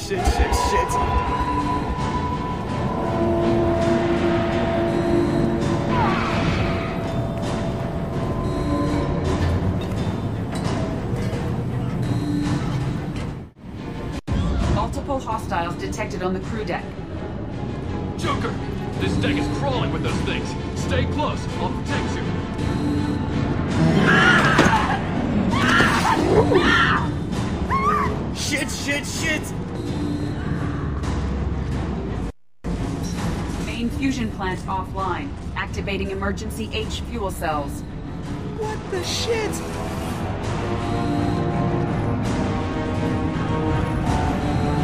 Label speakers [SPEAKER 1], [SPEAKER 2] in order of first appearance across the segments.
[SPEAKER 1] shit.
[SPEAKER 2] Multiple hostiles detected on the crew deck.
[SPEAKER 3] Joker! This deck is crawling with those things. Stay close. I'll protect you.
[SPEAKER 1] Shit!
[SPEAKER 2] Main fusion plant offline. Activating emergency H fuel cells.
[SPEAKER 1] What the shit?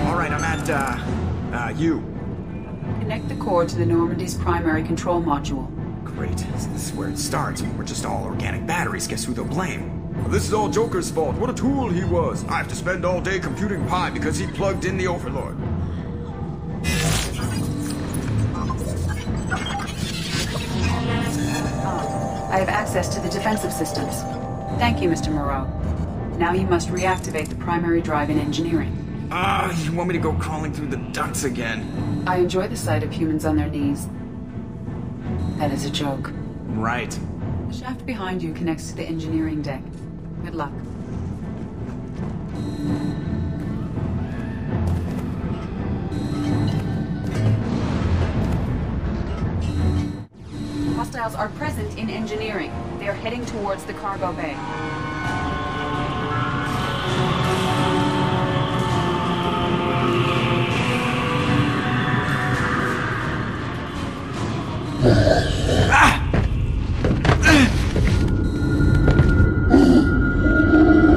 [SPEAKER 1] Alright, I'm at, U.
[SPEAKER 2] Connect the core to the Normandy's primary control module.
[SPEAKER 1] Great. This is where it starts. We're just all organic batteries. Guess who they'll blame? This is all Joker's fault. What a tool he was. I have to spend all day computing pi because he plugged in the Overlord.
[SPEAKER 2] I have access to the defensive systems. Thank you, Mr. Moreau. Now you must reactivate the primary drive in engineering.
[SPEAKER 1] You want me to go crawling through the ducts again?
[SPEAKER 2] I enjoy the sight of humans on their knees. That is a joke.
[SPEAKER 1] Right.
[SPEAKER 2] The shaft behind you connects to the engineering deck. Good luck. Hostiles are present in engineering. They are heading towards the cargo bay.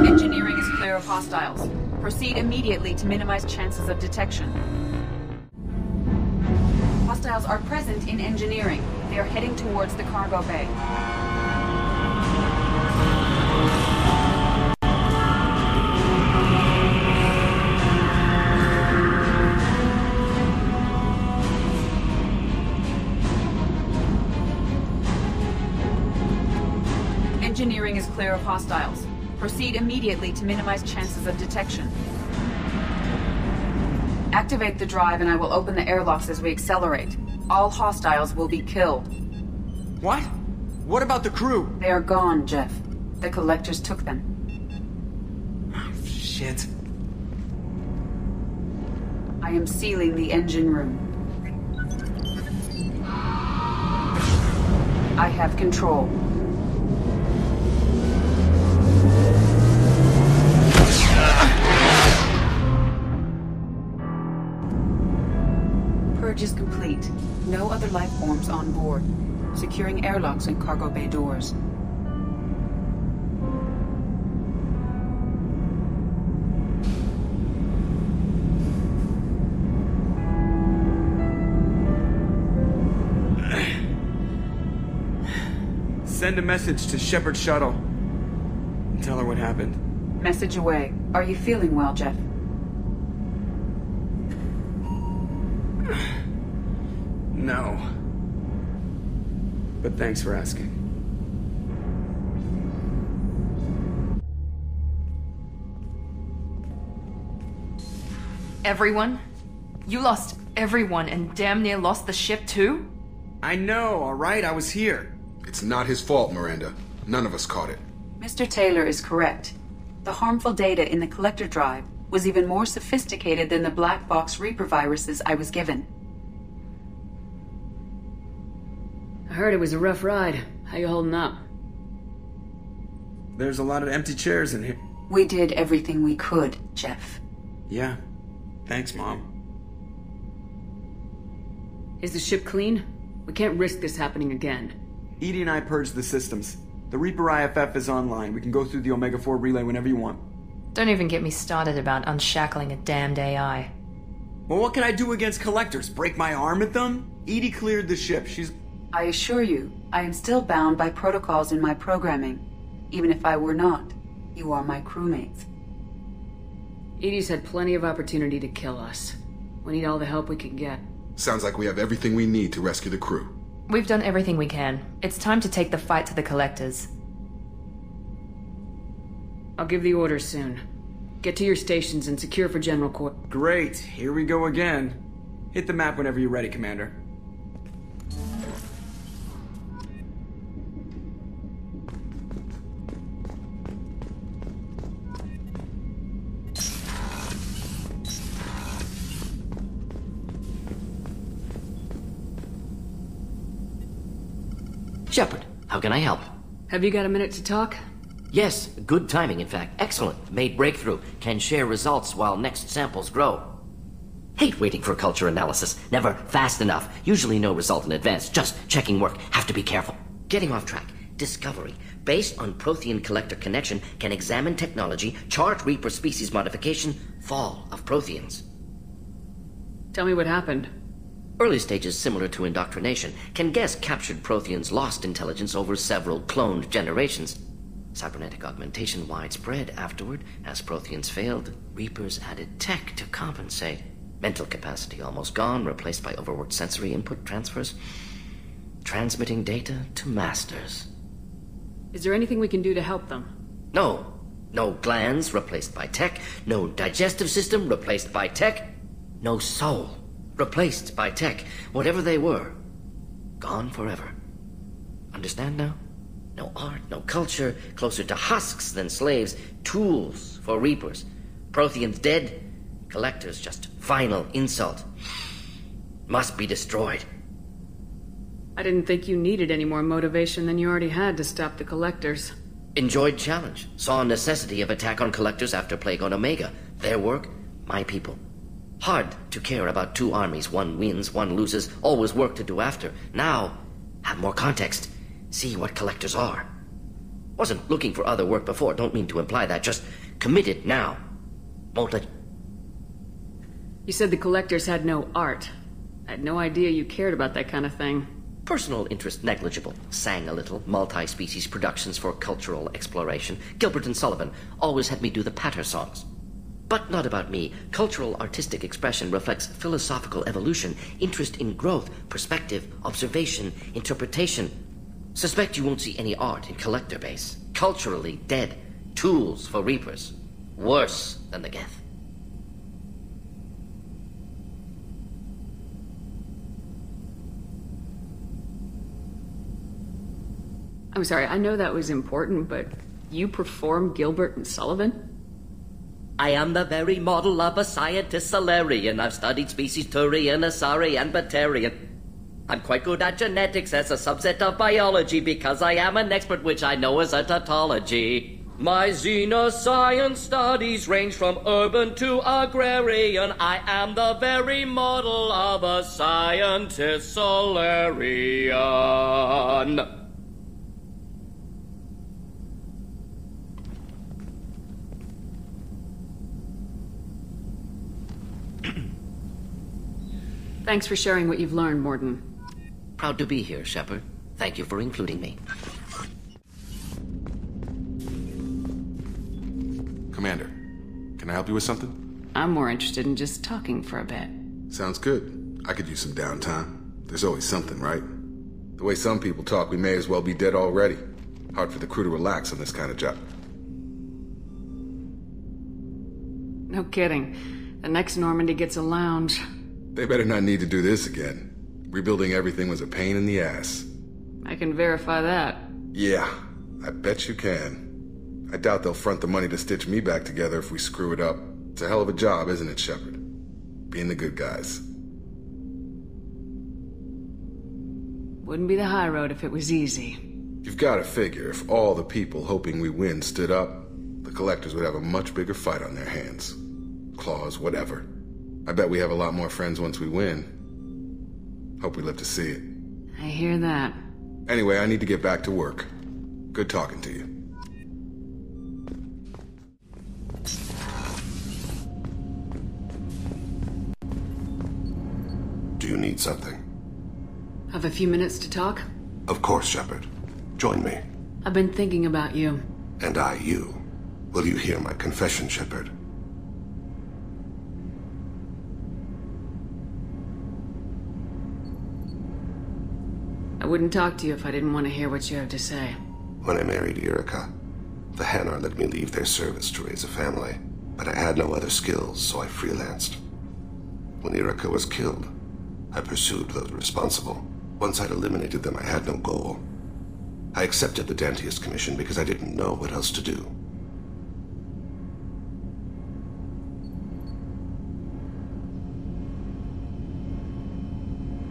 [SPEAKER 2] Engineering is clear of hostiles. Proceed immediately to minimize chances of detection. Hostiles are present in engineering. They are heading towards the cargo bay. Engineering is clear of hostiles. Proceed immediately to minimize chances of detection. Activate the drive and I will open the airlocks as we accelerate. All hostiles will be killed.
[SPEAKER 1] What? What about the crew?
[SPEAKER 2] They are gone, Jeff. The collectors took them.
[SPEAKER 1] Oh, shit.
[SPEAKER 2] I am sealing the engine room. I have control. Purge is complete. No other life forms on board. Securing airlocks and cargo bay doors.
[SPEAKER 1] Send a message to Shepard Shuttle. Tell her what happened.
[SPEAKER 2] Message away. Are you feeling well, Jeff?
[SPEAKER 1] No. But thanks for asking.
[SPEAKER 4] Everyone? You lost everyone and damn near lost the ship too?
[SPEAKER 1] I know, alright? I was here.
[SPEAKER 5] It's not his fault, Miranda. None of us caught it.
[SPEAKER 2] Mr. Taylor is correct. The harmful data in the collector drive was even more sophisticated than the black box Reaper viruses I was given.
[SPEAKER 6] I heard it was a rough ride. How you holding up?
[SPEAKER 1] There's a lot of empty chairs in here.
[SPEAKER 2] We did everything we could, Jeff.
[SPEAKER 1] Yeah. Thanks, Mom.
[SPEAKER 6] Is the ship clean? We can't risk this happening again.
[SPEAKER 1] Edie and I purged the systems. The Reaper IFF is online. We can go through the Omega-4 relay whenever you want.
[SPEAKER 4] Don't even get me started about unshackling a damned AI.
[SPEAKER 1] Well, what can I do against collectors? Break my arm at them? Edie cleared the ship. She's...
[SPEAKER 2] I assure you, I am still bound by protocols in my programming. Even if I were not, you are my crewmates.
[SPEAKER 6] Edie's had plenty of opportunity to kill us. We need all the help we can get.
[SPEAKER 5] Sounds like we have everything we need to rescue the crew.
[SPEAKER 4] We've done everything we can. It's time to take the fight to the collectors.
[SPEAKER 6] I'll give the order soon. Get to your stations and secure for General Court.
[SPEAKER 1] Great, here we go again. Hit the map whenever you're ready, Commander.
[SPEAKER 7] Shepard, how can I help?
[SPEAKER 6] Have you got a minute to talk?
[SPEAKER 7] Yes, good timing, in fact. Excellent. Made breakthrough. Can share results while next samples grow. Hate waiting for culture analysis. Never fast enough. Usually no result in advance. Just checking work. Have to be careful. Getting off track. Discovery. Based on Prothean collector connection, can examine technology, chart Reaper species modification, fall of Protheans.
[SPEAKER 6] Tell me what happened.
[SPEAKER 7] Early stages similar to indoctrination. Can guess captured Protheans lost intelligence over several cloned generations. Cybernetic augmentation widespread afterward. As Protheans failed, Reapers added tech to compensate. Mental capacity almost gone, replaced by overworked sensory input transfers. Transmitting data to masters.
[SPEAKER 6] Is there anything we can do to help them?
[SPEAKER 7] No. No glands replaced by tech. No digestive system replaced by tech. No soul replaced by tech. Whatever they were, gone forever. Understand now? No art, no culture, closer to husks than slaves, tools for Reapers. Protheans dead, collectors just final insult. Must be destroyed.
[SPEAKER 6] I didn't think you needed any more motivation than you already had to stop the collectors.
[SPEAKER 7] Enjoyed challenge. Saw necessity of attack on collectors after Plague on Omega. Their work, my people. Hard to care about two armies. One wins, one loses. Always work to do after. Now, have more context. See what collectors are. Wasn't looking for other work before. Don't mean to imply that. Just committed now. Won't let...
[SPEAKER 6] You said the collectors had no art. I had no idea you cared about that kind of thing.
[SPEAKER 7] Personal interest negligible. Sang a little. Multi-species productions for cultural exploration. Gilbert and Sullivan always had me do the patter songs. But not about me. Cultural artistic expression reflects philosophical evolution, interest in growth, perspective, observation, interpretation. Suspect you won't see any art in collector base. Culturally dead. Tools for Reapers. Worse than the Geth.
[SPEAKER 6] I'm sorry, I know that was important, but you perform Gilbert and Sullivan?
[SPEAKER 7] I am the very model of a scientist Solarian. I've studied species Turian, Asari, and Batarian. I'm quite good at genetics as a subset of biology because I am an expert, which I know is a tautology. My xenoscience studies range from urban to agrarian. I am the very model of a scientist Solarian.
[SPEAKER 6] Thanks for sharing what you've learned, Morden.
[SPEAKER 7] Proud to be here, Shepard. Thank you for including me.
[SPEAKER 5] Commander, can I help you with something?
[SPEAKER 6] I'm more interested in just talking for a bit.
[SPEAKER 5] Sounds good. I could use some downtime. There's always something, right? The way some people talk, we may as well be dead already. Hard for the crew to relax on this kind of job.
[SPEAKER 6] No kidding. The next Normandy gets a lounge.
[SPEAKER 5] They better not need to do this again. Rebuilding everything was a pain in the ass.
[SPEAKER 6] I can verify that.
[SPEAKER 5] Yeah, I bet you can. I doubt they'll front the money to stitch me back together if we screw it up. It's a hell of a job, isn't it, Shepard? Being the good guys.
[SPEAKER 6] Wouldn't be the high road if it was easy.
[SPEAKER 5] You've got to figure, if all the people hoping we win stood up, the collectors would have a much bigger fight on their hands. Claws, whatever. I bet we have a lot more friends once we win. Hope we live to see it.
[SPEAKER 6] I hear that.
[SPEAKER 5] Anyway, I need to get back to work. Good talking to you.
[SPEAKER 8] Do you need something?
[SPEAKER 6] Have a few minutes to talk?
[SPEAKER 8] Of course, Shepard. Join me.
[SPEAKER 6] I've been thinking about you.
[SPEAKER 8] And I you. Will you hear my confession, Shepard?
[SPEAKER 6] I wouldn't talk to you if I didn't want to hear what you have to say.
[SPEAKER 8] When I married Erica, the Hanar let me leave their service to raise a family. but I had no other skills, so I freelanced. When Erica was killed, I pursued those responsible. Once I'd eliminated them, I had no goal. I accepted the Dantius commission because I didn't know what else to do.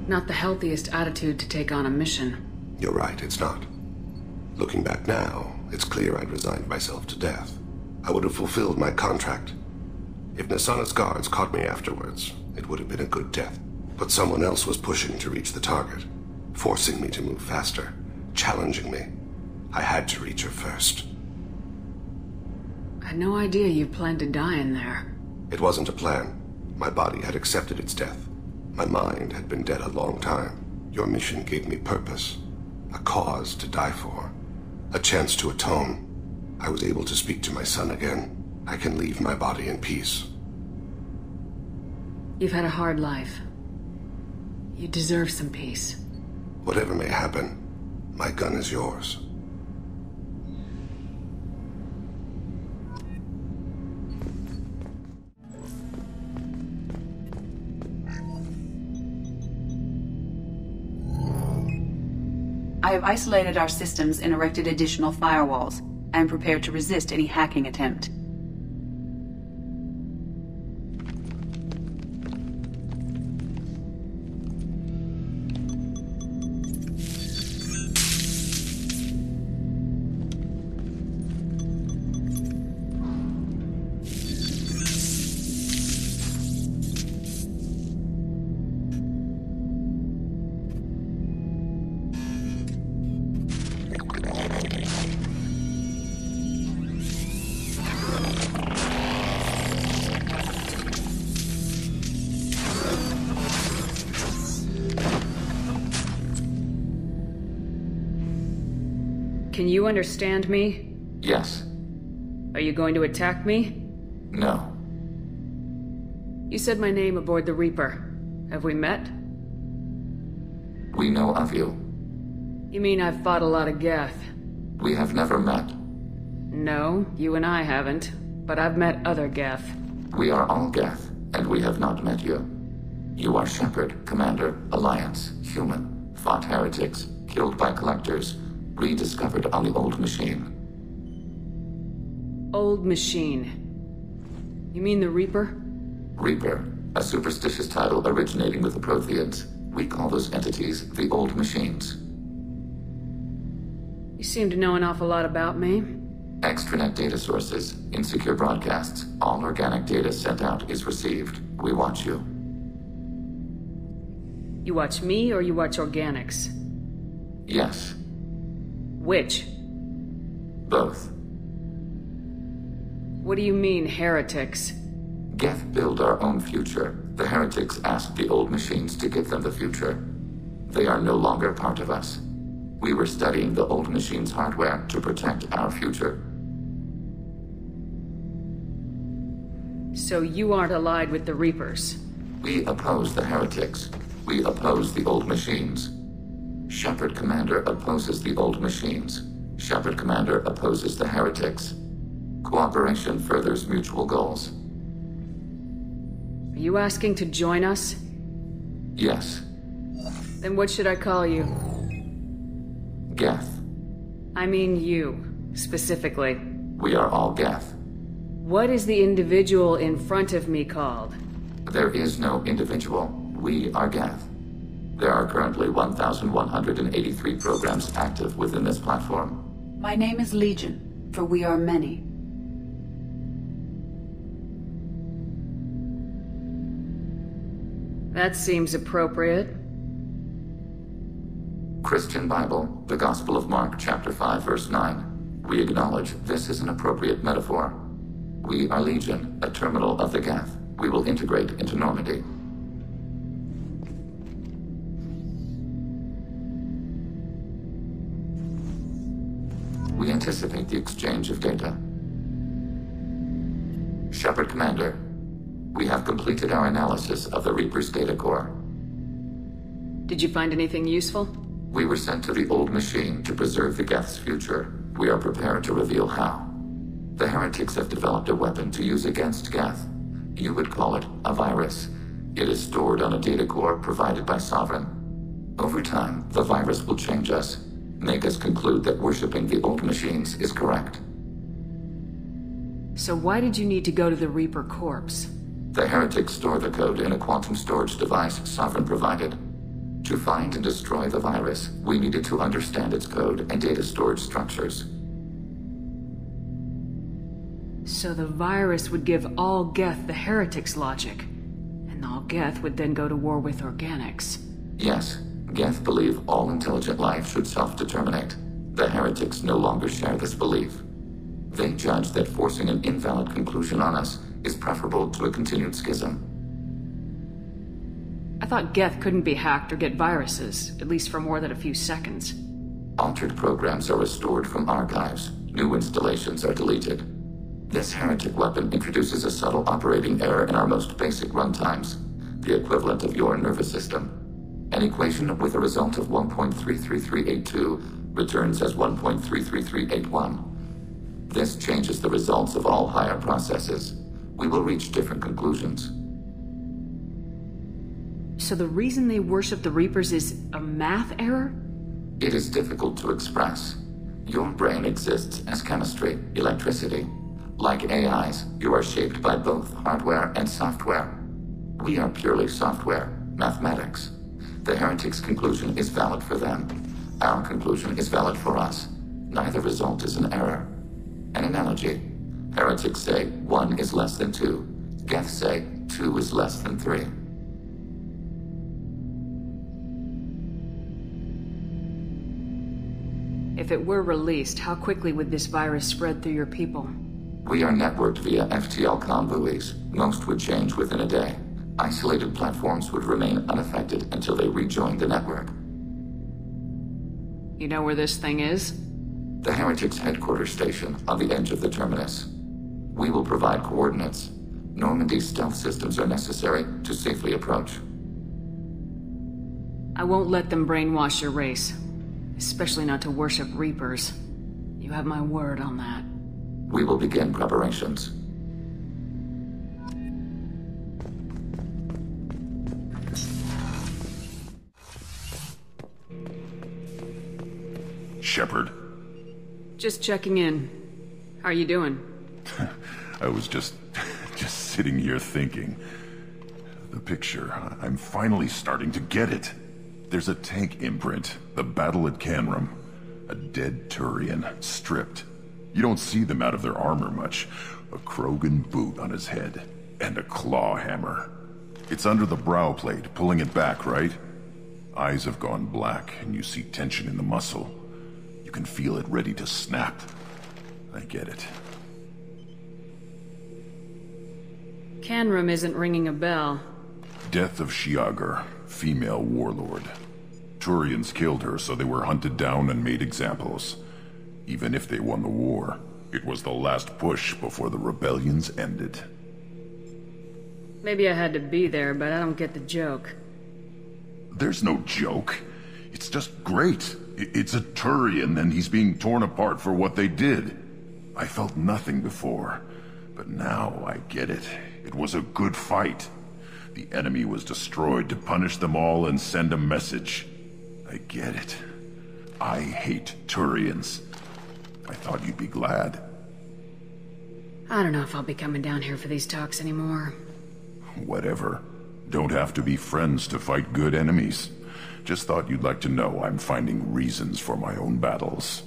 [SPEAKER 6] Not the healthiest attitude to take on a mission.
[SPEAKER 8] You're right, it's not. Looking back now, it's clear I'd resigned myself to death. I would have fulfilled my contract. If Nasana's guards caught me afterwards, it would have been a good death. But someone else was pushing to reach the target, forcing me to move faster, challenging me. I had to reach her first.
[SPEAKER 6] I had no idea you planned to die in there.
[SPEAKER 8] It wasn't a plan. My body had accepted its death. My mind had been dead a long time. Your mission gave me purpose, a cause to die for, a chance to atone. I was able to speak to my son again. I can leave my body in peace.
[SPEAKER 6] You've had a hard life. You deserve some peace.
[SPEAKER 8] Whatever may happen, my gun is yours.
[SPEAKER 2] I have isolated our systems and erected additional firewalls. I am prepared to resist any hacking attempt.
[SPEAKER 6] Can you understand me?
[SPEAKER 9] Yes.
[SPEAKER 6] Are you going to attack me?
[SPEAKER 9] No.
[SPEAKER 6] You said my name aboard the Reaper. Have we met?
[SPEAKER 9] We know of you.
[SPEAKER 6] You mean I've fought a lot of Geth?
[SPEAKER 9] We have never met.
[SPEAKER 6] No, you and I haven't. But I've met other Geth.
[SPEAKER 9] We are all Geth, and we have not met you. You are Shepard, Commander, Alliance, human, fought heretics, killed by collectors, rediscovered on the old machine.
[SPEAKER 6] Old machine. You mean the Reaper?
[SPEAKER 9] Reaper, a superstitious title originating with the Protheans. We call those entities the old machines.
[SPEAKER 6] You seem to know an awful lot about me.
[SPEAKER 9] Extranet data sources, insecure broadcasts, all organic data sent out is received. We watch you.
[SPEAKER 6] You watch me or you watch organics?
[SPEAKER 9] Yes.
[SPEAKER 6] Which?
[SPEAKER 9] Both.
[SPEAKER 6] What do you mean, heretics?
[SPEAKER 9] Geth build our own future. The heretics asked the old machines to give them the future. They are no longer part of us. We were studying the old machines' hardware to protect our future.
[SPEAKER 6] So you aren't allied with the Reapers?
[SPEAKER 9] We oppose the heretics. We oppose the old machines. Shepard Commander opposes the old machines. Shepard Commander opposes the heretics. Cooperation furthers mutual goals.
[SPEAKER 6] Are you asking to join us?
[SPEAKER 9] Yes.
[SPEAKER 6] Then what should I call you?
[SPEAKER 9] Geth.
[SPEAKER 6] I mean you, specifically.
[SPEAKER 9] We are all Geth.
[SPEAKER 6] What is the individual in front of me called?
[SPEAKER 9] There is no individual. We are Geth. There are currently 1,183 programs active within this platform.
[SPEAKER 2] My name is Legion, for we are many.
[SPEAKER 6] That seems appropriate.
[SPEAKER 9] Christian Bible, the Gospel of Mark, chapter 5, verse 9. We acknowledge this is an appropriate metaphor. We are Legion, a terminal of the Geth. We will integrate into Normandy. We anticipate the exchange of data. Shepard Commander, we have completed our analysis of the Reaper's data core.
[SPEAKER 6] Did you find anything useful?
[SPEAKER 9] We were sent to the old machine to preserve the Geth's future. We are prepared to reveal how. The heretics have developed a weapon to use against Geth. You would call it a virus. It is stored on a data core provided by Sovereign. Over time, the virus will change us, make us conclude that worshipping the old machines is correct.
[SPEAKER 6] So why did you need to go to the Reaper corpse?
[SPEAKER 9] The heretics store the code in a quantum storage device Sovereign provided. To find and destroy the virus, we needed to understand its code and data storage structures.
[SPEAKER 6] So the virus would give all Geth the heretics' logic, and all Geth would then go to war with organics.
[SPEAKER 9] Yes, Geth believe all intelligent life should self-determinate. The heretics no longer share this belief. They judge that forcing an invalid conclusion on us is preferable to a continued schism.
[SPEAKER 6] I thought Geth couldn't be hacked or get viruses, at least for more than a few seconds.
[SPEAKER 9] Altered programs are restored from archives. New installations are deleted. This heretic weapon introduces a subtle operating error in our most basic runtimes, the equivalent of your nervous system. An equation with a result of 1.33382 returns as 1.33381. This changes the results of all higher processes. We will reach different conclusions.
[SPEAKER 6] So the reason they worship the Reapers is a math error?
[SPEAKER 9] It is difficult to express. Your brain exists as chemistry, electricity. Like AIs, you are shaped by both hardware and software. We are purely software, mathematics. The heretics' conclusion is valid for them. Our conclusion is valid for us. Neither result is an error. An analogy. Heretics say 1 is less than 2. Geth say 2 is less than 3.
[SPEAKER 6] If it were released, how quickly would this virus spread through your people?
[SPEAKER 9] We are networked via FTL comm buoys. Most would change within a day. Isolated platforms would remain unaffected until they rejoined the network.
[SPEAKER 6] You know where this thing is?
[SPEAKER 9] The heretics' headquarters station on the edge of the terminus. We will provide coordinates. Normandy's stealth systems are necessary to safely approach.
[SPEAKER 6] I won't let them brainwash your race. Especially not to worship Reapers. You have my word on that.
[SPEAKER 9] We will begin preparations.
[SPEAKER 10] Shepard.
[SPEAKER 6] Just checking in. How are you doing?
[SPEAKER 10] I was just sitting here thinking. The picture, I'm finally starting to get it. There's a tank imprint, the battle at Canrum. A dead Turian, stripped. You don't see them out of their armor much. A Krogan boot on his head, and a claw hammer. It's under the brow plate, pulling it back, right? Eyes have gone black, and you see tension in the muscle. You can feel it ready to snap. I get it.
[SPEAKER 6] Canrum isn't ringing a bell.
[SPEAKER 10] Death of Shiagar, female warlord. Turians killed her, so they were hunted down and made examples. Even if they won the war, it was the last push before the rebellions ended.
[SPEAKER 6] Maybe I had to be there, but I don't get the joke.
[SPEAKER 10] There's no joke. It's just great. It's a Turian, and he's being torn apart for what they did. I felt nothing before, but now I get it. It was a good fight. The enemy was destroyed to punish them all and send a message. I get it. I hate Turians. I thought you'd be glad.
[SPEAKER 6] I don't know if I'll be coming down here for these talks anymore.
[SPEAKER 10] Whatever. Don't have to be friends to fight good enemies. Just thought you'd like to know I'm finding reasons for my own battles.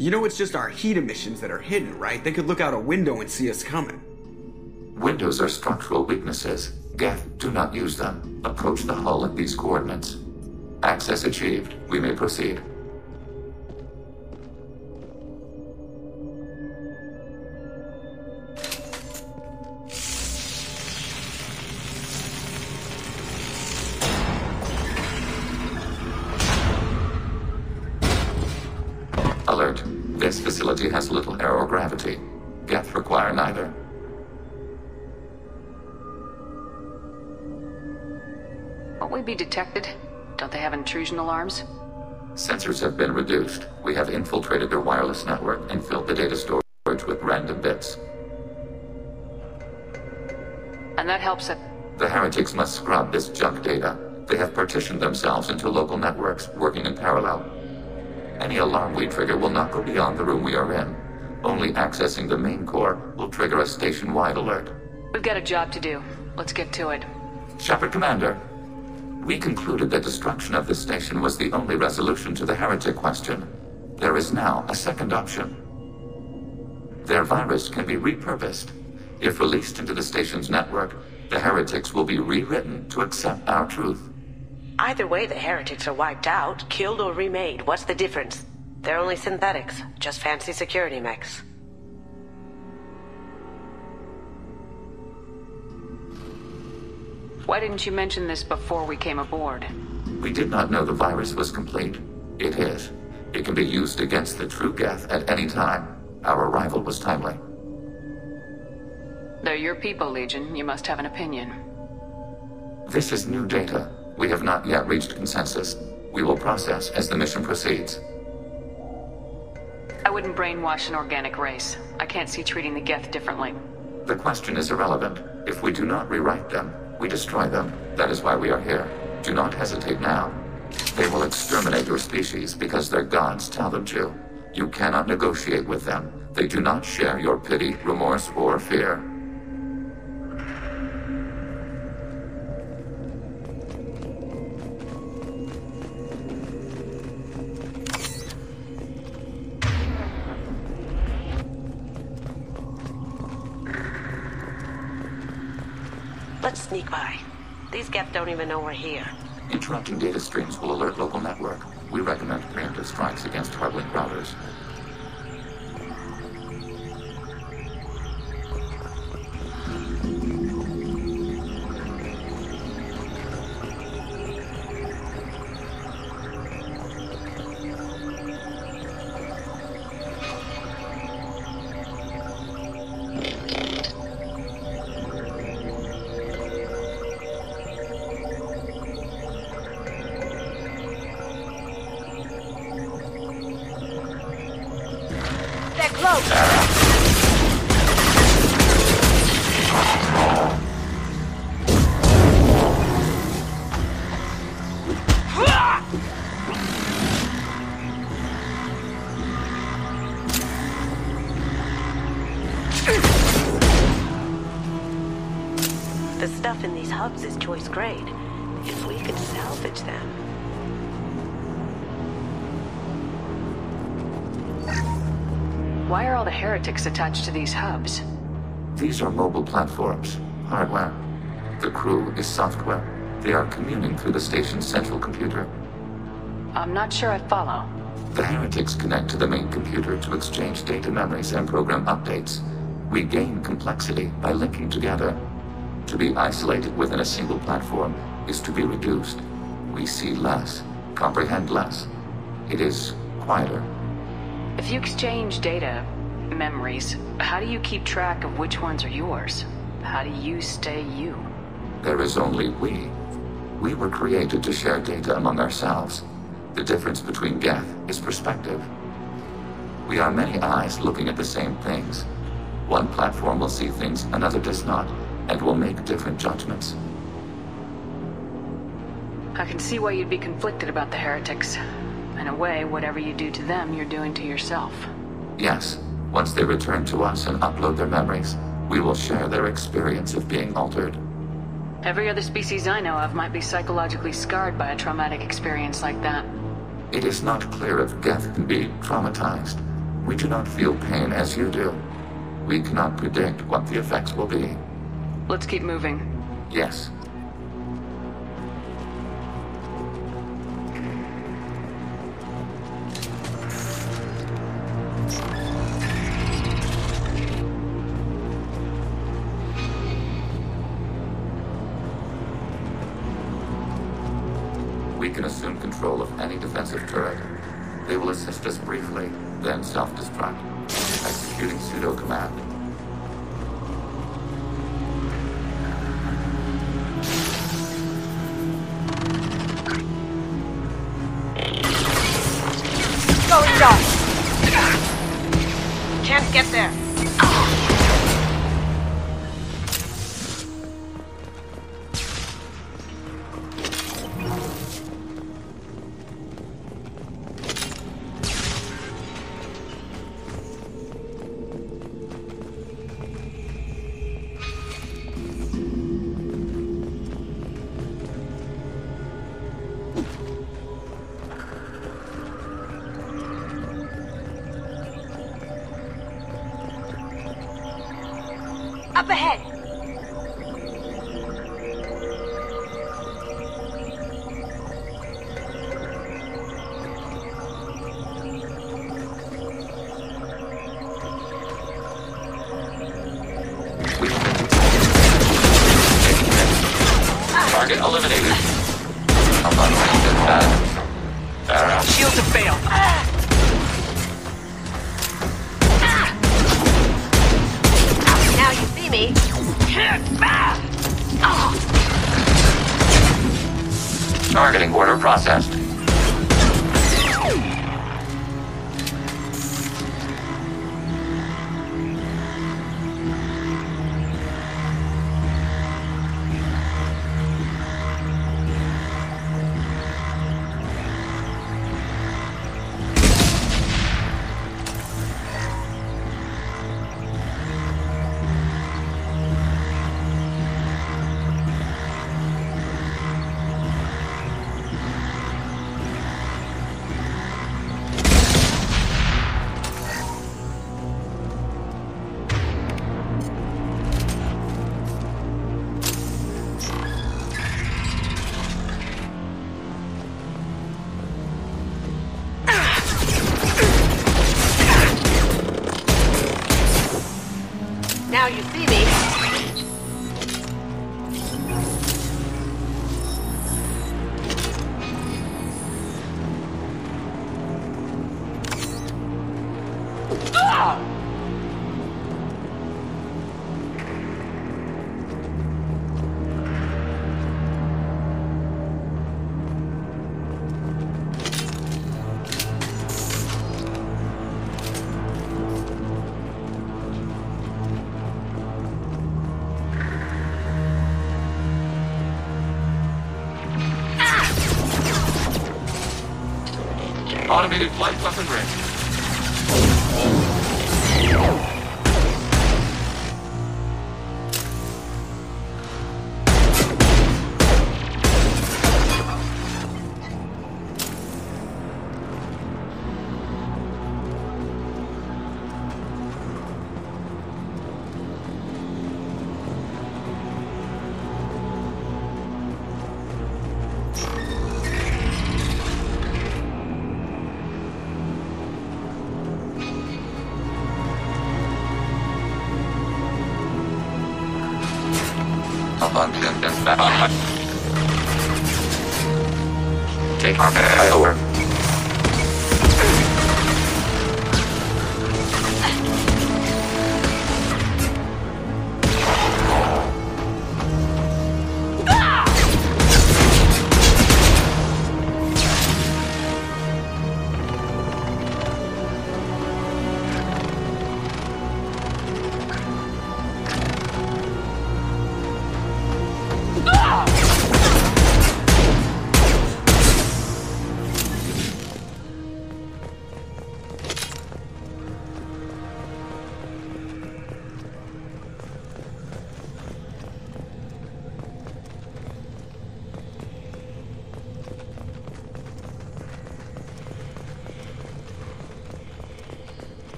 [SPEAKER 1] You know it's just our heat emissions that are hidden, right? They could look out a window and see us coming.
[SPEAKER 9] Windows are structural weaknesses. Geth, do not use them. Approach the hull at these coordinates. Access achieved. We may proceed. Alert. This facility has little aerogravity. Geth require neither.
[SPEAKER 2] Won't we be detected? Don't they have intrusion alarms?
[SPEAKER 9] Sensors have been reduced. We have infiltrated their wireless network and filled the data storage with random bits.
[SPEAKER 2] And that helps it.
[SPEAKER 9] The heretics must scrub this junk data. They have partitioned themselves into local networks, working in parallel. Any alarm we trigger will not go beyond the room we are in. Only accessing the main core will trigger a station-wide alert.
[SPEAKER 2] We've got a job to do. Let's get to it.
[SPEAKER 9] Shepard Commander, we concluded that destruction of this station was the only resolution to the heretic question. There is now a second option. Their virus can be repurposed. If released into the station's network, the heretics will be rewritten to accept our truth.
[SPEAKER 11] Either way, the heretics are wiped out, killed or remade. What's the difference? They're only synthetics, just fancy security mechs.
[SPEAKER 2] Why didn't you mention this before we came aboard?
[SPEAKER 9] We did not know the virus was complete. It is. It can be used against the true Geth at any time. Our arrival was timely.
[SPEAKER 2] They're your people, Legion. You must have an opinion.
[SPEAKER 9] This is new data. We have not yet reached consensus. We will process as the mission proceeds.
[SPEAKER 2] I wouldn't brainwash an organic race. I can't see treating the Geth differently.
[SPEAKER 9] The question is irrelevant. If we do not rewrite them, we destroy them. That is why we are here. Do not hesitate now. They will exterminate your species because their gods tell them to. You cannot negotiate with them. They do not share your pity, remorse, or fear.
[SPEAKER 11] Let's sneak by. These Geth don't even know we're here.
[SPEAKER 9] Interrupting data streams will alert local network. We recommend preemptive strikes against hard-link routers.
[SPEAKER 11] The stuff in these hubs is choice grade. If we could salvage them...
[SPEAKER 2] Why are all the heretics attached to these hubs?
[SPEAKER 9] These are mobile platforms, hardware. The crew is software. They are communing through the station's central computer.
[SPEAKER 2] I'm not sure I follow.
[SPEAKER 9] The heretics connect to the main computer to exchange data memories and program updates. We gain complexity by linking together. To be isolated within a single platform is to be reduced. We see less, comprehend less. It is quieter.
[SPEAKER 2] If you exchange data,
[SPEAKER 6] memories. How do you keep track of which ones are yours? How do you stay you?
[SPEAKER 9] There is only we. We were created to share data among ourselves. The difference between Geth is perspective. We are many eyes looking at the same things. One platform will see things another does not, and will make different judgments.
[SPEAKER 6] I can see why you'd be conflicted about the heretics. In a way, whatever you do to them, you're doing to yourself.
[SPEAKER 9] Yes, once they return to us and upload their memories, we will share their experience of being altered.
[SPEAKER 6] Every other species I know of might be psychologically scarred by a traumatic experience like that.
[SPEAKER 9] It is not clear if Geth can be traumatized. We do not feel pain as you do. We cannot predict what the effects will be.
[SPEAKER 6] Let's keep moving.
[SPEAKER 9] Yes. We can assume control of any defensive turret. They will assist us briefly, then self-destruct. Executing pseudo-command.
[SPEAKER 11] Going dark. Can't get there. Up ahead!
[SPEAKER 9] Target eliminated. Come on, fast.
[SPEAKER 11] Shields have failed. Now you see me.
[SPEAKER 9] Targeting order processed.
[SPEAKER 11] Now you see me.
[SPEAKER 9] Automated flight weapon ready. Take our man over.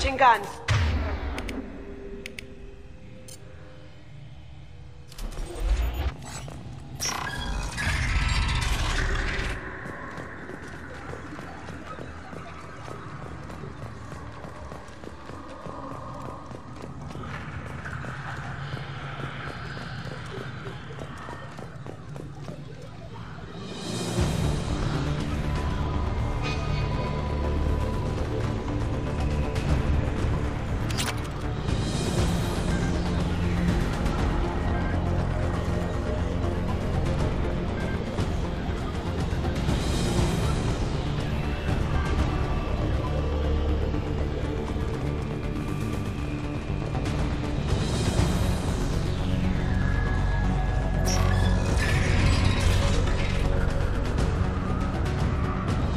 [SPEAKER 11] Switching guns.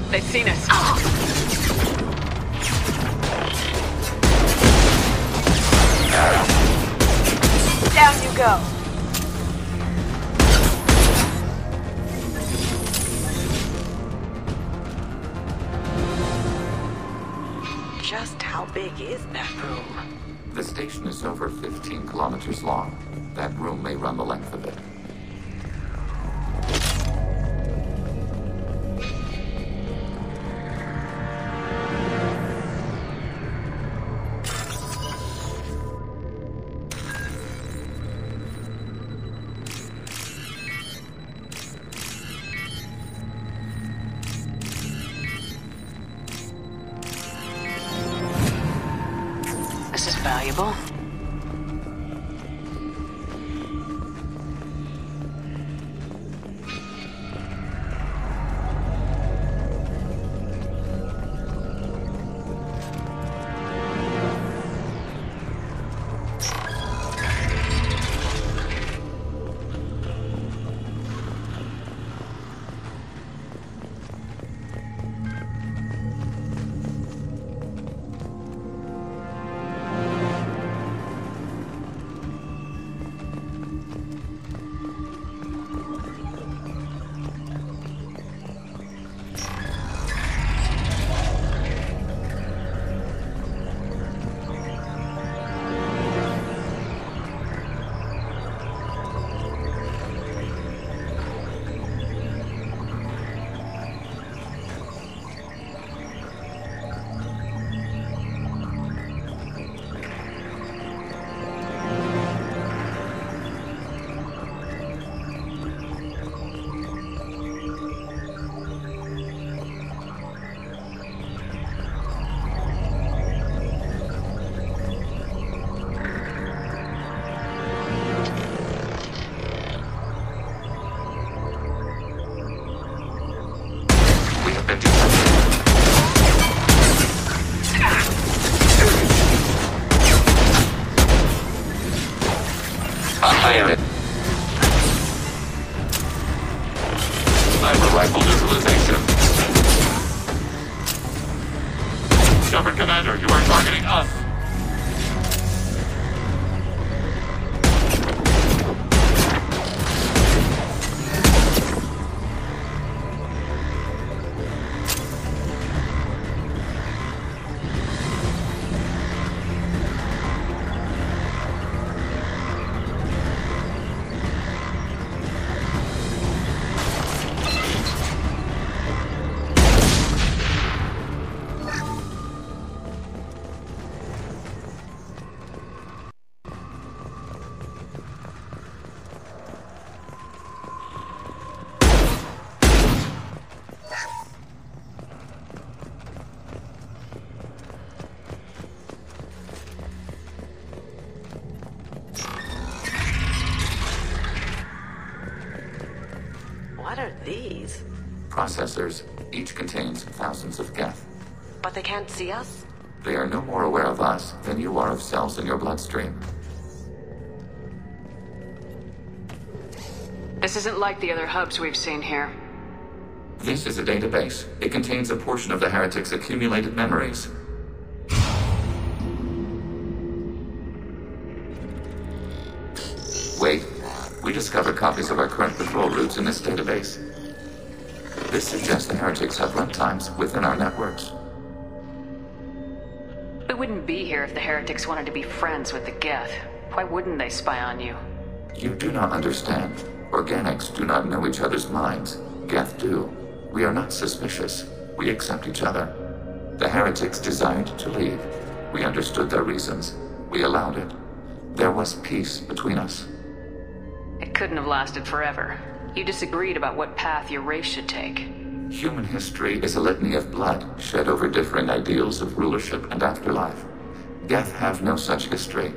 [SPEAKER 2] They've seen us.
[SPEAKER 11] Down you go. Just how big is that room?
[SPEAKER 9] The station is over 15 kilometers long. That room may run the length of it.
[SPEAKER 2] This is valuable.
[SPEAKER 9] Sniper rifle neutralization. Shepard Commander, you are targeting us.
[SPEAKER 11] What are these?
[SPEAKER 9] Processors. Each contains thousands of geth.
[SPEAKER 11] But they can't see us?
[SPEAKER 9] They are no more aware of us than you are of cells in your bloodstream.
[SPEAKER 6] This isn't like the other hubs we've seen here.
[SPEAKER 9] This is a database. It contains a portion of the heretic's accumulated memories. Wait. We discovered copies of our current patrol routes in this database. This suggests the heretics have runtimes within our networks.
[SPEAKER 2] The wouldn't be here if the heretics wanted to be friends with the Geth. Why wouldn't they spy on you?
[SPEAKER 9] You do not understand. Organics do not know each other's minds. Geth do. We are not suspicious. We accept each other. The heretics desired to leave. We understood their reasons. We allowed it. There was peace between us.
[SPEAKER 2] It couldn't have lasted forever. You disagreed about what path your race should take.
[SPEAKER 9] Human history is a litany of blood shed over differing ideals of rulership and afterlife. Geth have no such history.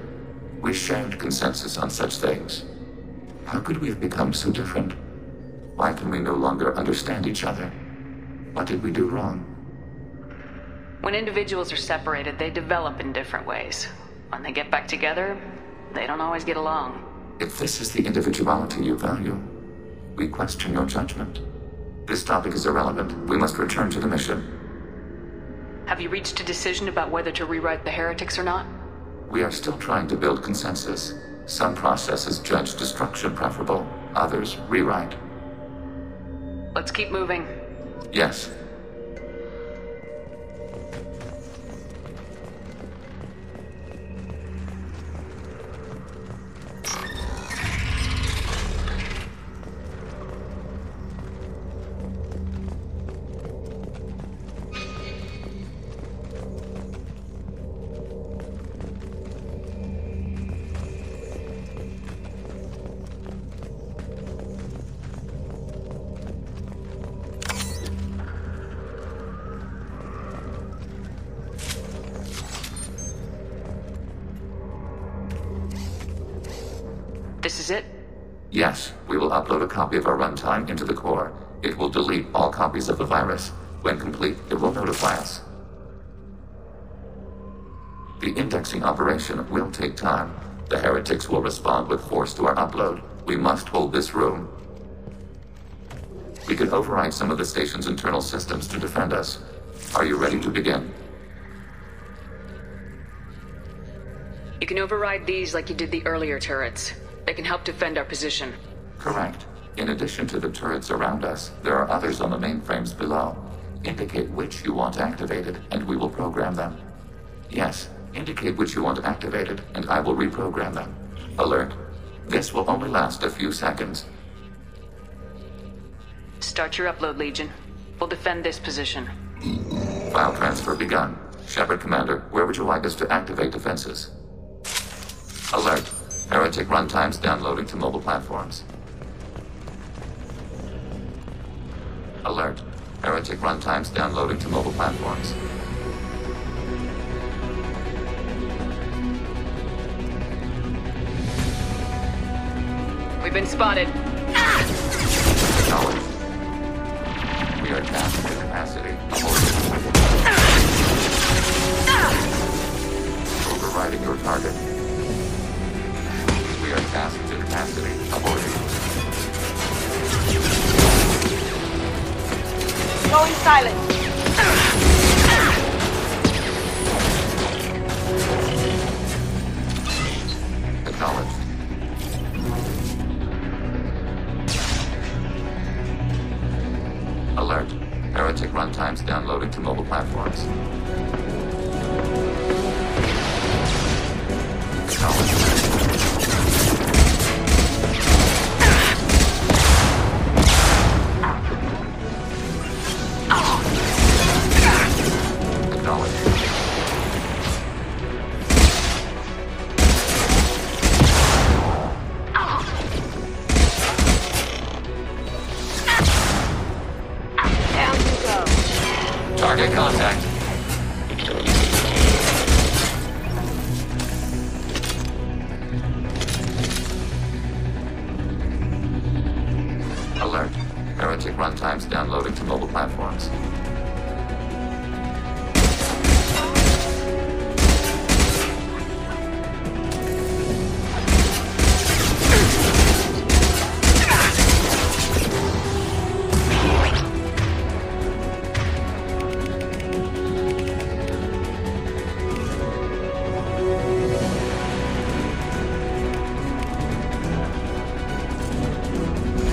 [SPEAKER 9] We shared consensus on such things. How could we have become so different? Why can we no longer understand each other? What did we do wrong?
[SPEAKER 2] When individuals are separated, they develop in different ways. When they get back together, they don't always get along.
[SPEAKER 9] If this is the individuality you value, we question your judgment. This topic is irrelevant. We must return to the mission.
[SPEAKER 2] Have you reached a decision about whether to rewrite the heretics or not?
[SPEAKER 9] We are still trying to build consensus. Some processes judge destruction preferable, others rewrite.
[SPEAKER 2] Let's keep moving.
[SPEAKER 9] Yes.
[SPEAKER 2] This is it?
[SPEAKER 9] Yes, we will upload a copy of our runtime into the core. It will delete all copies of the virus. When complete, it will notify us. The indexing operation will take time. The heretics will respond with force to our upload. We must hold this room. We can override some of the station's internal systems to defend us. Are you ready to begin?
[SPEAKER 2] You can override these like you did the earlier turrets. They can help defend our position.
[SPEAKER 9] Correct. In addition to the turrets around us, there are others on the mainframes below. Indicate which you want activated, and we will program them. Yes, indicate which you want activated, and I will reprogram them. Alert. This will only last a few seconds.
[SPEAKER 2] Start your upload, Legion. We'll defend this position.
[SPEAKER 9] File transfer begun. Shepard Commander, where would you like us to activate defenses? Alert. Heretic runtimes downloading to mobile platforms. Alert. Heretic runtimes downloading to mobile platforms.
[SPEAKER 2] We've been spotted.
[SPEAKER 9] Acknowledged. We are tasked with capacity. Overriding your target. We are tasked to capacity. Avoiding.
[SPEAKER 11] Going silent.
[SPEAKER 9] Acknowledged. Alert. Heretic runtimes downloading to mobile platforms. Acknowledged. Target contact. Alert. Heretic runtimes downloading to mobile platforms.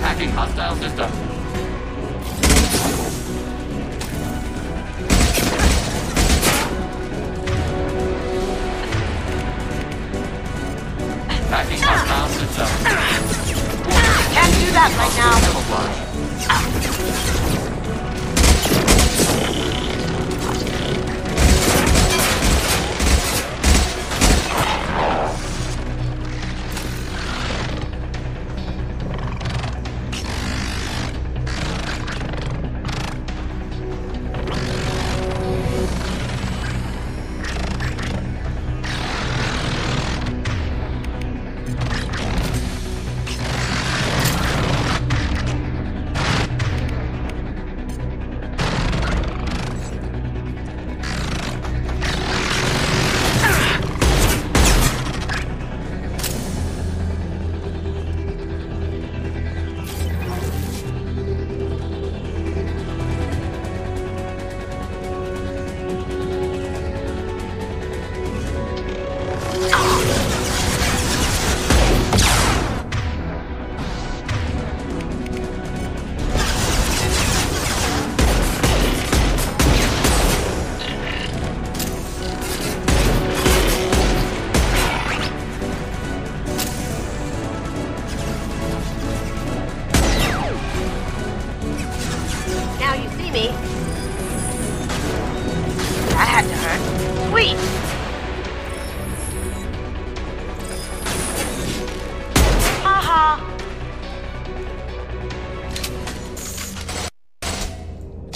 [SPEAKER 9] Hacking hostile system.
[SPEAKER 11] that right now.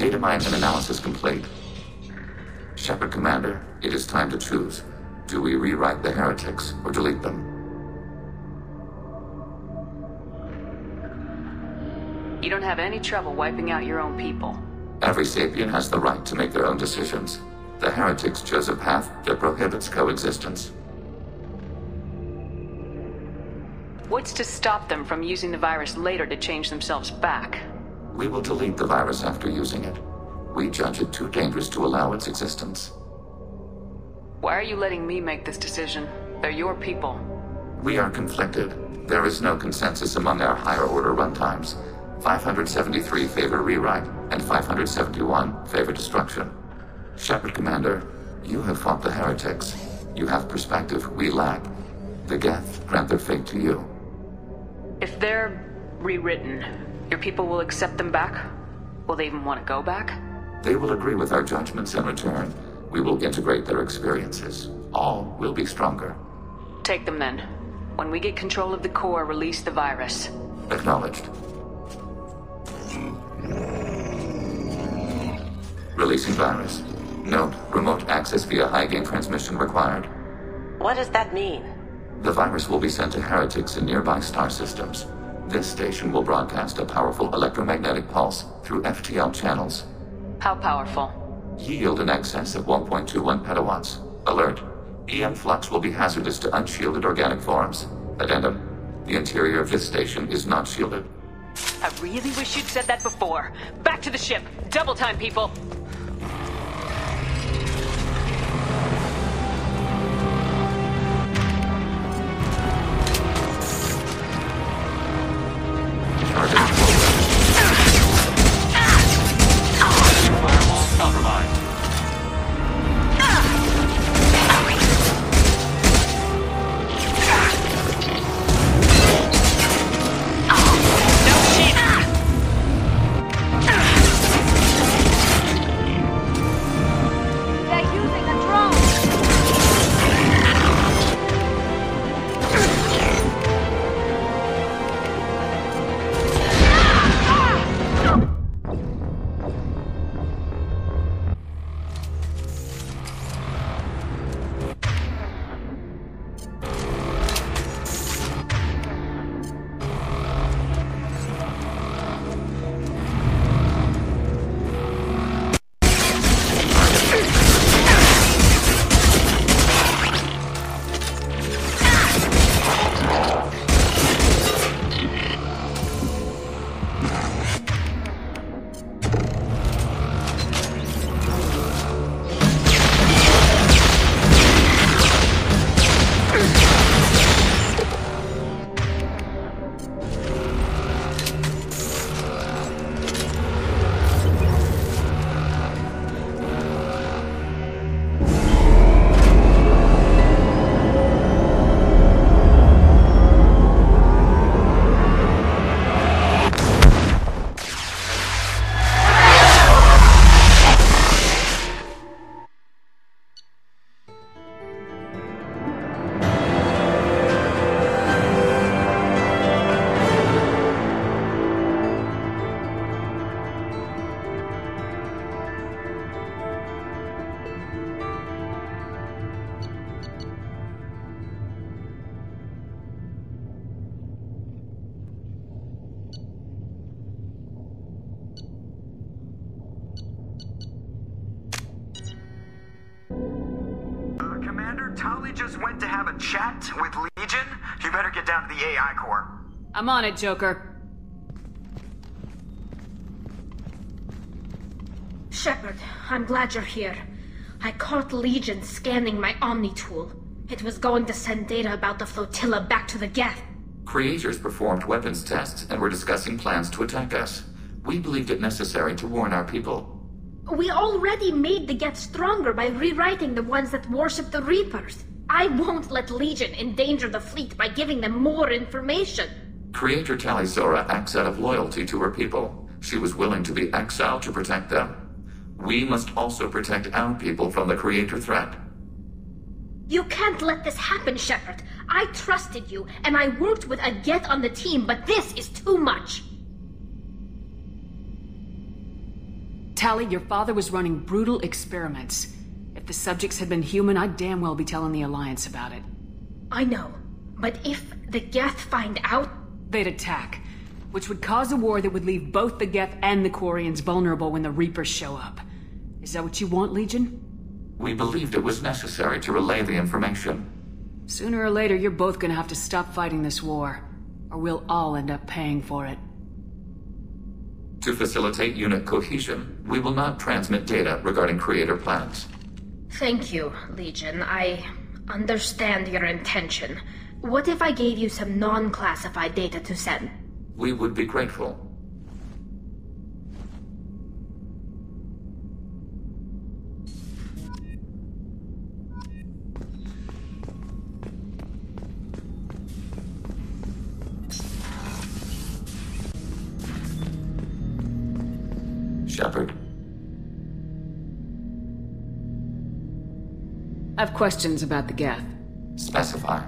[SPEAKER 9] Data mine and analysis complete. Shepard Commander, it is time to choose. Do we rewrite the heretics or delete them?
[SPEAKER 2] You don't have any trouble wiping out your own people.
[SPEAKER 9] Every sapient has the right to make their own decisions. The heretics chose a path that prohibits coexistence.
[SPEAKER 2] What's to stop them from using the virus later to change themselves back?
[SPEAKER 9] We will delete the virus after using it. We judge it too dangerous to allow its existence.
[SPEAKER 2] Why are you letting me make this decision? They're your people.
[SPEAKER 9] We are conflicted. There is no consensus among our higher order runtimes. 573 favor rewrite, and 571 favor destruction. Shepard Commander, you have fought the heretics. You have perspective we lack. The Geth grant their fate to you.
[SPEAKER 2] If they're rewritten, your people will accept them back? Will they even want to go back?
[SPEAKER 9] They will agree with our judgments in return. We will integrate their experiences. All will be stronger.
[SPEAKER 2] Take them then. When we get control of the core, release the virus.
[SPEAKER 9] Acknowledged. Releasing virus. Note, remote access via high-gain transmission required.
[SPEAKER 11] What does that mean?
[SPEAKER 9] The virus will be sent to heretics in nearby star systems. This station will broadcast a powerful electromagnetic pulse through FTL channels.
[SPEAKER 2] How powerful?
[SPEAKER 9] Yield in excess of 1.21 petawatts. Alert. EM flux will be hazardous to unshielded organic forms. Addendum. The interior of this station is not shielded.
[SPEAKER 2] I really wish you'd said that before. Back to the ship. Double time, people.
[SPEAKER 1] just went to have a chat with Legion? You better get down to the AI core.
[SPEAKER 6] I'm on it, Joker.
[SPEAKER 12] Shepard, I'm glad you're here. I caught Legion scanning my Omni tool. It was going to send data about the flotilla back to the Geth.
[SPEAKER 9] Creators performed weapons tests and were discussing plans to attack us. We believed it necessary to warn our people.
[SPEAKER 12] We already made the Geth stronger by rewriting the ones that worship the Reapers. I won't let Legion endanger the fleet by giving them more information.
[SPEAKER 9] Creator Talizora acts out of loyalty to her people. She was willing to be exiled to protect them. We must also protect our people from the Creator threat.
[SPEAKER 12] You can't let this happen, Shepard. I trusted you, and I worked with a Geth on the team, but this is too much.
[SPEAKER 6] Tali, your father was running brutal experiments. If the subjects had been human, I'd damn well be telling the Alliance about it.
[SPEAKER 12] I know, but if the Geth find out...
[SPEAKER 6] They'd attack, which would cause a war that would leave both the Geth and the Quarians vulnerable when the Reapers show up. Is that what you want, Legion?
[SPEAKER 9] We believed it was necessary to relay the information.
[SPEAKER 6] Sooner or later, you're both gonna have to stop fighting this war, or we'll all end up paying for it.
[SPEAKER 9] To facilitate unit cohesion, we will not transmit data regarding Creator plans.
[SPEAKER 12] Thank you, Legion. I understand your intention. What if I gave you some non-classified data to send?
[SPEAKER 9] We would be grateful. Shepard.
[SPEAKER 6] I have questions about the Geth.
[SPEAKER 9] Specify.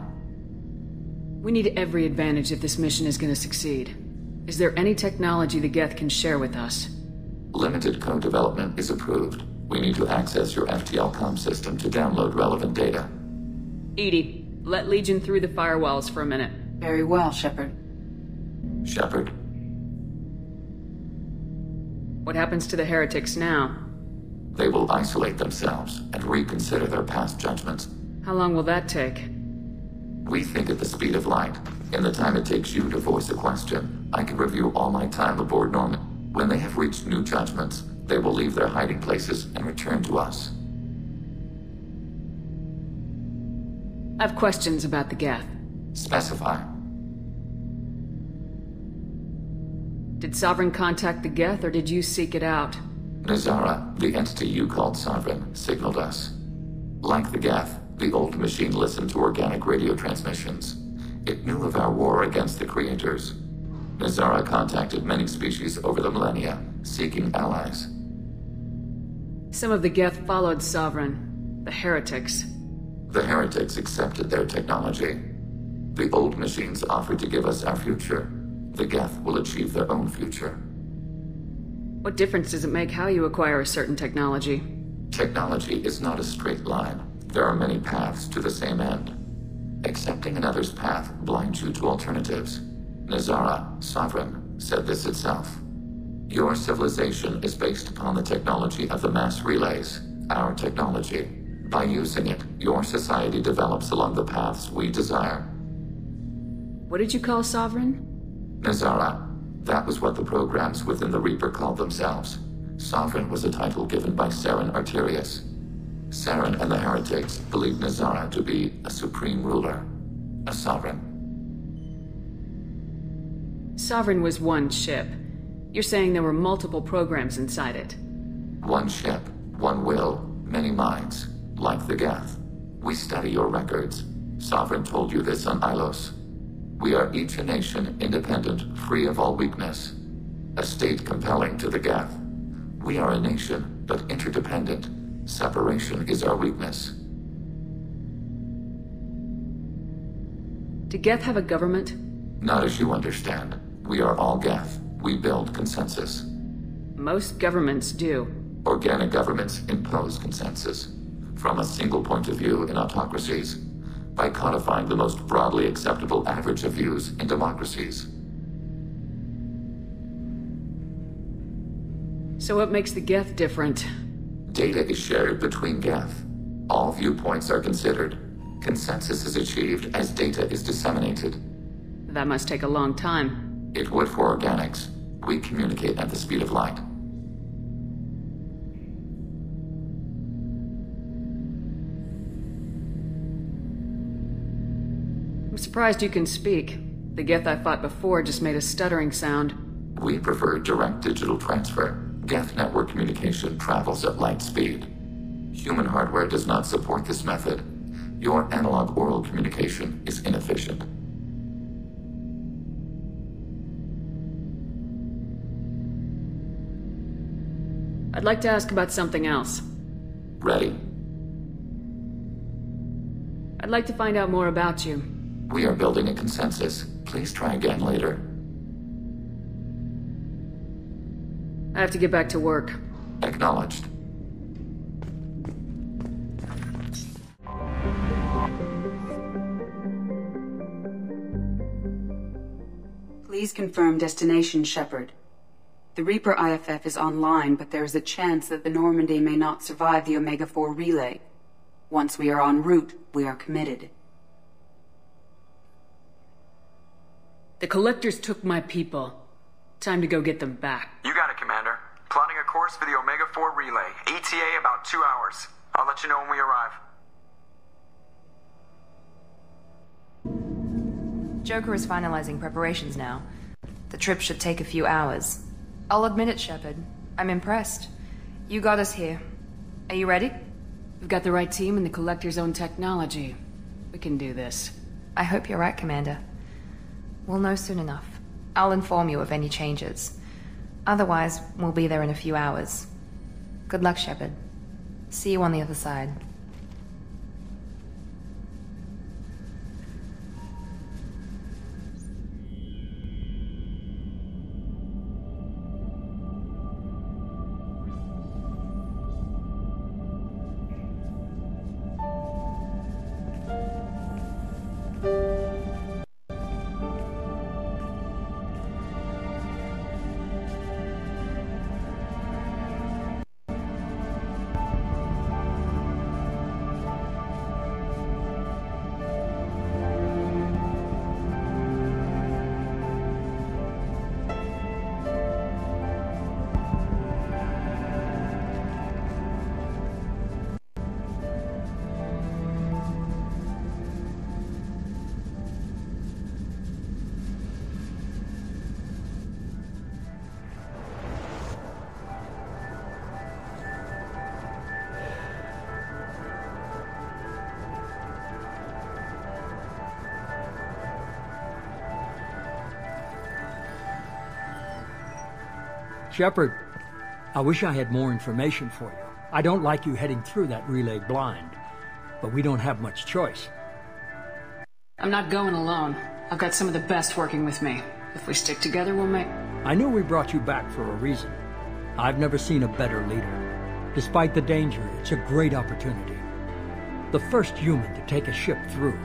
[SPEAKER 6] We need every advantage if this mission is going to succeed. Is there any technology the Geth can share with us?
[SPEAKER 9] Limited code development is approved. We need to access your FTL comm system to download relevant data.
[SPEAKER 6] Edie, let Legion through the firewalls for a minute.
[SPEAKER 2] Very well, Shepard.
[SPEAKER 9] Shepard.
[SPEAKER 6] What happens to the heretics now?
[SPEAKER 9] They will isolate themselves and reconsider their past judgments.
[SPEAKER 6] How long will that take?
[SPEAKER 9] We think at the speed of light. In the time it takes you to voice a question, I can review all my time aboard Norman. When they have reached new judgments, they will leave their hiding places and return to us.
[SPEAKER 6] I have questions about the Geth.
[SPEAKER 9] Specify.
[SPEAKER 6] Did Sovereign contact the Geth, or did you seek it out?
[SPEAKER 9] Nazara, the entity you called Sovereign, signaled us. Like the Geth, the old machine listened to organic radio transmissions. It knew of our war against the Creators. Nazara contacted many species over the millennia, seeking allies.
[SPEAKER 6] Some of the Geth followed Sovereign. The heretics.
[SPEAKER 9] The heretics accepted their technology. The old machines offered to give us our future. The Geth will achieve their own future.
[SPEAKER 6] What difference does it make how you acquire a certain technology?
[SPEAKER 9] Technology is not a straight line. There are many paths to the same end. Accepting another's path blinds you to alternatives. Nazara, Sovereign, said this itself. Your civilization is based upon the technology of the mass relays, our technology. By using it, your society develops along the paths we desire.
[SPEAKER 6] What did you call Sovereign?
[SPEAKER 9] Nazara. That was what the programs within the Reaper called themselves. Sovereign was a title given by Saren Arterius. Saren and the heretics believed Nazara to be a supreme ruler, a sovereign.
[SPEAKER 6] Sovereign was one ship. You're saying there were multiple programs inside it.
[SPEAKER 9] One ship, one will, many minds, like the Geth. We study your records. Sovereign told you this on Ilos. We are each a nation independent, free of all weakness. A state compelling to the Geth. We are a nation, but interdependent. Separation is our weakness.
[SPEAKER 6] Do Geth have a government?
[SPEAKER 9] Not as you understand. We are all Geth. We build consensus.
[SPEAKER 6] Most governments do.
[SPEAKER 9] Organic governments impose consensus. From a single point of view in autocracies. By codifying the most broadly acceptable average of views in democracies.
[SPEAKER 6] So what makes the Geth different?
[SPEAKER 9] Data is shared between Geth. All viewpoints are considered. Consensus is achieved as data is disseminated.
[SPEAKER 6] That must take a long time.
[SPEAKER 9] It would for organics. We communicate at the speed of light.
[SPEAKER 6] I'm surprised you can speak. The Geth I fought before just made a stuttering sound.
[SPEAKER 9] We prefer direct digital transfer. Geth network communication travels at light speed. Human hardware does not support this method. Your analog oral communication is inefficient.
[SPEAKER 6] I'd like to ask about something else.
[SPEAKER 9] Ready?
[SPEAKER 6] I'd like to find out more about you.
[SPEAKER 9] We are building a consensus. Please try again later.
[SPEAKER 6] I have to get back to work.
[SPEAKER 9] Acknowledged.
[SPEAKER 2] Please confirm destination, Shepard. The Reaper IFF is online, but there is a chance that the Normandy may not survive the Omega-4 relay. Once we are en route, we are committed.
[SPEAKER 6] The Collectors took my people. Time to go get them back.
[SPEAKER 1] You got it, Commander. Plotting a course for the Omega-4 relay. ETA about 2 hours. I'll let you know when we arrive.
[SPEAKER 4] Joker is finalizing preparations now. The trip should take a few hours. I'll admit it, Shepard. I'm impressed. You got us here. Are you ready?
[SPEAKER 6] We've got the right team and the Collector's own technology. We can do this.
[SPEAKER 4] I hope you're right, Commander. We'll know soon enough. I'll inform you of any changes. Otherwise, we'll be there in a few hours. Good luck, Shepard. See you on the other side.
[SPEAKER 13] Shepard, I wish I had more information for you. I don't like you heading through that relay blind, but we don't have much choice.
[SPEAKER 6] I'm not going alone. I've got some of the best working with me. If we stick together, we'll make...
[SPEAKER 13] I knew we brought you back for a reason. I've never seen a better leader. Despite the danger, it's a great opportunity. The first human to take a ship through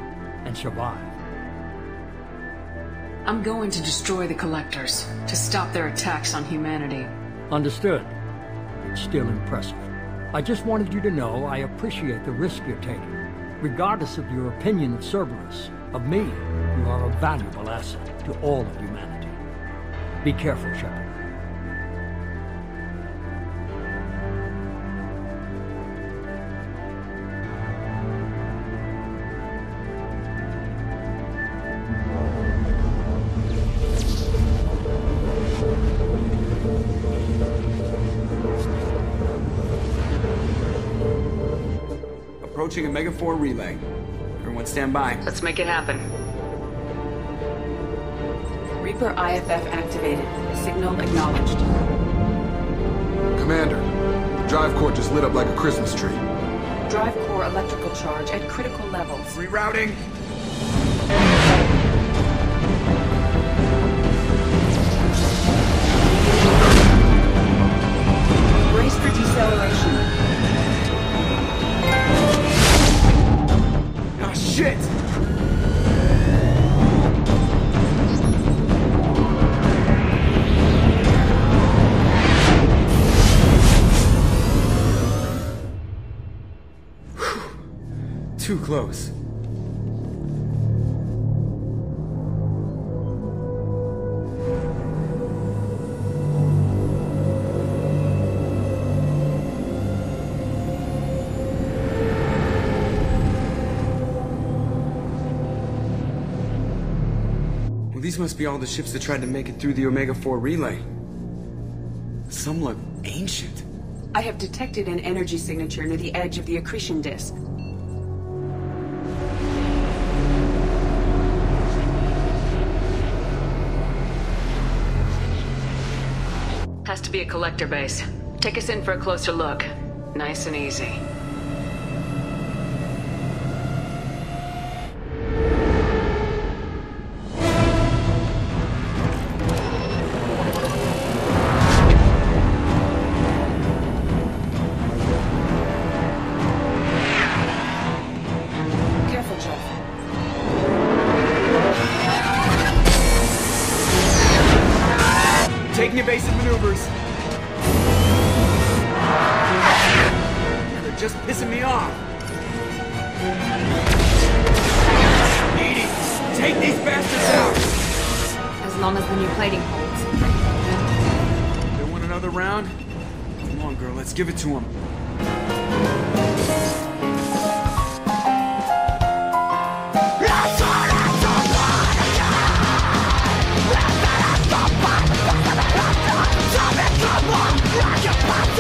[SPEAKER 13] and survive.
[SPEAKER 6] I'm going to destroy the Collectors, to stop their attacks on humanity.
[SPEAKER 13] Understood. It's still impressive. I just wanted you to know I appreciate the risk you're taking. Regardless of your opinion of Cerberus, of me, you are a valuable asset to all of humanity. Be careful, Shepard.
[SPEAKER 1] Approaching Omega-4 relay. Everyone stand by.
[SPEAKER 6] Let's make it happen.
[SPEAKER 2] Reaper IFF activated. Signal acknowledged.
[SPEAKER 5] Commander, the drive core just lit up like a Christmas tree.
[SPEAKER 2] Drive core electrical charge at critical levels.
[SPEAKER 1] Rerouting.
[SPEAKER 2] Brace for deceleration.
[SPEAKER 1] Ah, shit! Too close. These must be all the ships that tried to make it through the Omega-4 relay. Some look ancient.
[SPEAKER 2] I have detected an energy signature near the edge of the accretion disk.
[SPEAKER 6] Has to be a collector base. Take us in for a closer look. Nice and easy.
[SPEAKER 1] Taking evasive maneuvers. They're just pissing me off. Edie, take these bastards out!
[SPEAKER 4] As long as the new plating holds.
[SPEAKER 1] They want another round? Come on, girl, let's give it to them.
[SPEAKER 14] Come on, rock your body.